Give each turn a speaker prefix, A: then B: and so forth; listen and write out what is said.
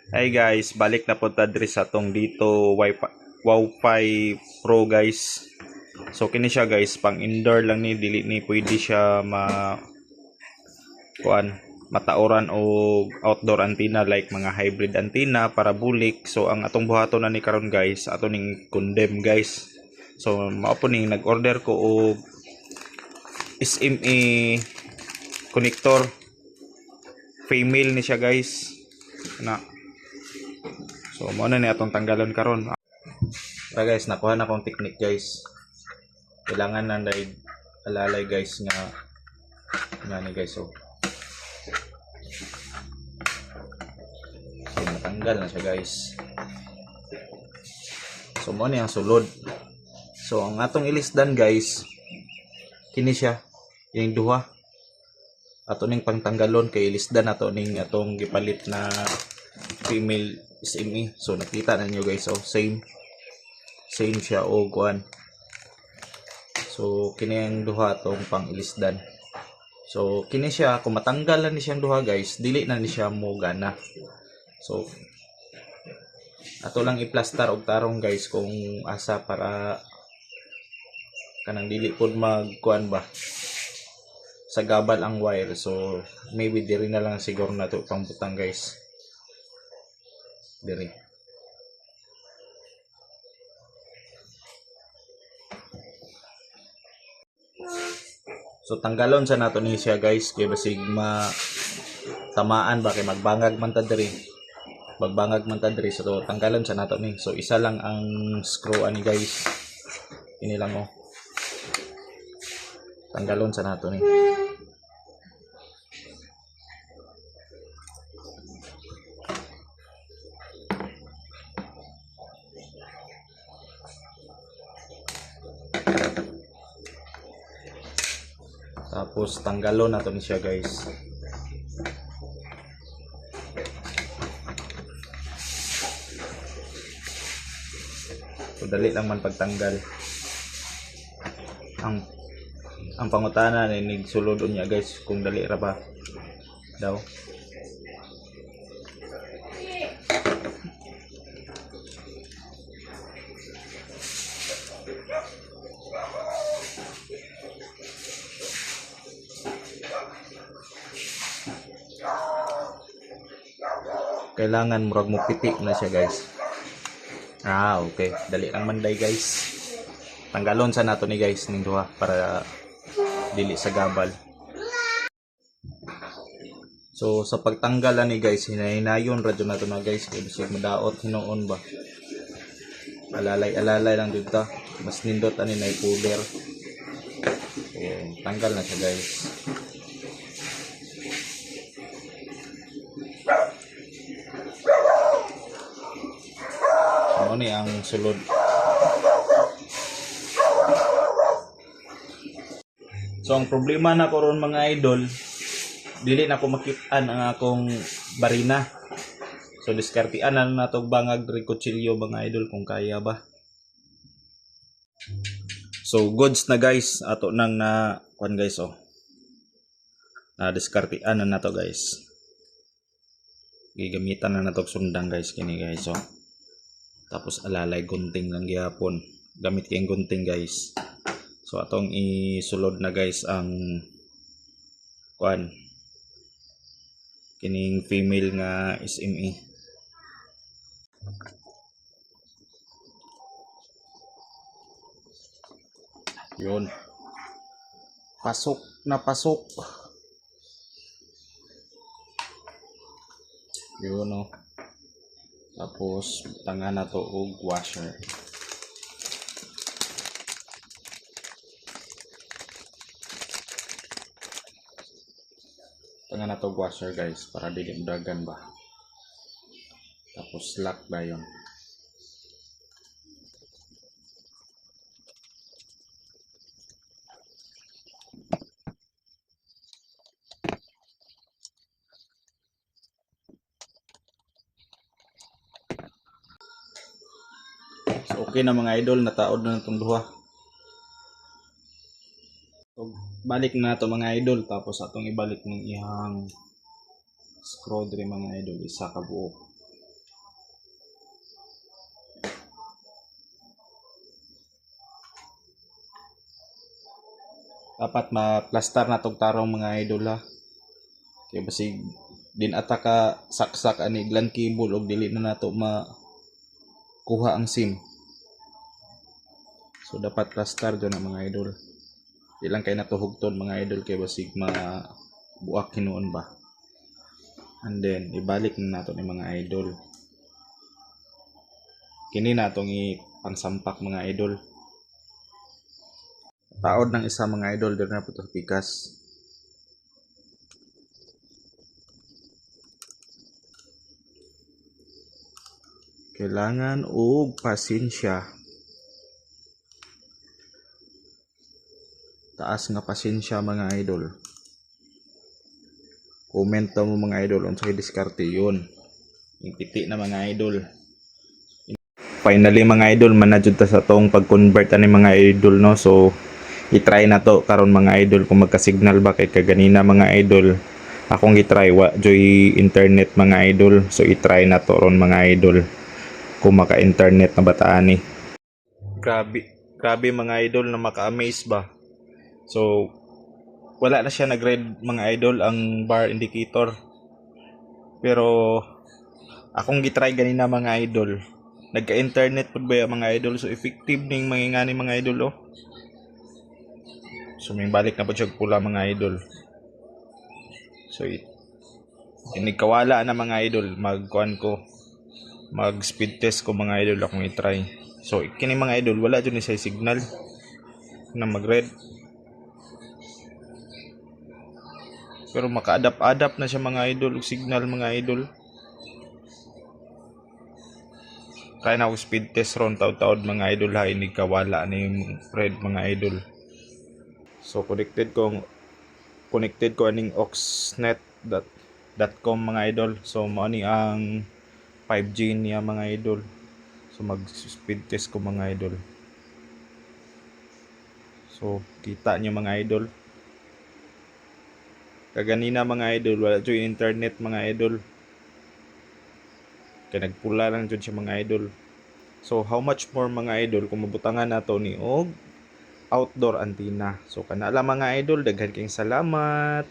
A: Hey guys, balik na po ta diri sa tong dito Wi-Fi Pro guys. So kini siya guys, pang indoor lang ni dili ni pwede siya kuan matauran o outdoor antenna like mga hybrid antenna, parabolic. So ang atong buhaton na ni karon guys, ato ning condemn guys. So mao po ning nag-order ko og SMA connector. Female ni siya guys. Na. So mo na ni atong tanggalon karon. Tara guys, nakuha na akong technique guys. Kailangan na alalay guys nga ni guys. So matanggal na siya guys. So mo ni ang sulod. So ang atong ilisdan guys, kini siya yung duha. Ato ning pangtanggalon kay ilisdan ato ning atong gipalit na female SME. So nakita na nyo guys, oh same siya o kuan. So kini ang duha atong pang ilisdan. So kini siya kung matanggal na ni siyang duha guys, dili na ni siya mo gana. So ato lang i-plaster og tarong guys kung asa para kanang dili pod magkuan ba sa gabal ang wire. So maybe diri na lang siguro nato pangbutang guys. Diri. So tanggalon sa nato ni siya guys kay basig tamaan ba kay magbangag man ta diri. Magbangag man ta diri, so tanggalon sa nato ni. So isa lang ang screw ani guys. Ini lang oh. Tanggalon sa nato ni. Tapos tanggalon nato ni siya guys. So dali lang man pagtanggal. Ang pangutana ni sulod unya guys kung dali ra ba daw. Kailangan murag mo pitik na siya guys. Okay, dali lang manday guys. Tanggalon sa nato ni guys ning duha para dili sa gabal. So sa pagtanggal ni guys, hinahinayon radyo nato na guys kay bisig madaot hinuon ba. Alalay lang dito. Mas nindot ani nay puder. So tanggal na siya guys. Ano ni ang sulod. So ang problema na ko ron mga idol, dili na ko makit-an ang akong barina. So diskartian na natog bangag ricocillo mga idol kung kaya ba. So goods na guys, ato nang na kuan guys oh. Na diskartian na nato guys. Gigamitan na nato sundang guys kini guys oh. Tapos alalay gunting lang gyapon. Gamit kayong gunting guys. So atong isulod na guys ang kuan kining female nga SME. Yun. Pasok na pasok. Yun oh. Tapos tangan na to og washer. Tangan na to washer guys para dili dagan ba. Tapos lock ba yun. So okay na mga idol, nataod na itong duha. So, balik na ito mga idol, tapos atong ibalik ng ihang screw diri mga idol, isa ka buo. dapat ma-plaster na tong tarong mga idol ha. Kaya basig din ata ka saksak ani glan cable og dili na nato makuha ang SIM. So dapat plaster dyan ang mga idol. Ilang kay natuhugton mga idol kay basig buak hinuon ba. And then ibalik na nato ni mga idol. Kini natong ipangsampak mga idol. Taod ng isa mga idol dito na po ito pikas. Kailangan og pasensya. Taas nga pasensya mga idol. Comment daw mo mga idol unsay diskarte yun. Yung piti na mga idol. Finally mga idol manajud ta sa tong pag-convert ani mga idol no. So i-try na to karon mga idol kung magka-signal ba kay kaganina mga idol. Akong i-try wa joy internet mga idol. So i-try na to ron mga idol. Kung maka-internet na bataan ni. Grabe mga idol na maka-amaze ba. So wala na siya nag-red mga idol ang bar indicator. Pero akong gitry ganina mga idol. Nagka-internet pud ba mga idol. So effective ning mangingani mga idol oh. So may balik na po siya pula mga idol. So inikawala na mga idol. Mag speed test ko mga idol akong i-try. So kini mga idol wala dyan sa signal na mag-red. Pero maka-adapt na siya mga idol signal mga idol. Kaya na ako speed test ron taod-taod mga idol ha inikawala na yung red mga idol. So connected ko aning oxnet.com mga idol. So mao ni ang 5G niya mga idol. So mag speed test ko mga idol. So kita nyo mga idol. Kaganina mga idol wala jud internet mga idol. Kaya nagpula lang jud siya mga idol. So how much more mga idol kung mabutangan nato ni og outdoor antenna. So kana lang mga idol daghan kayong salamat.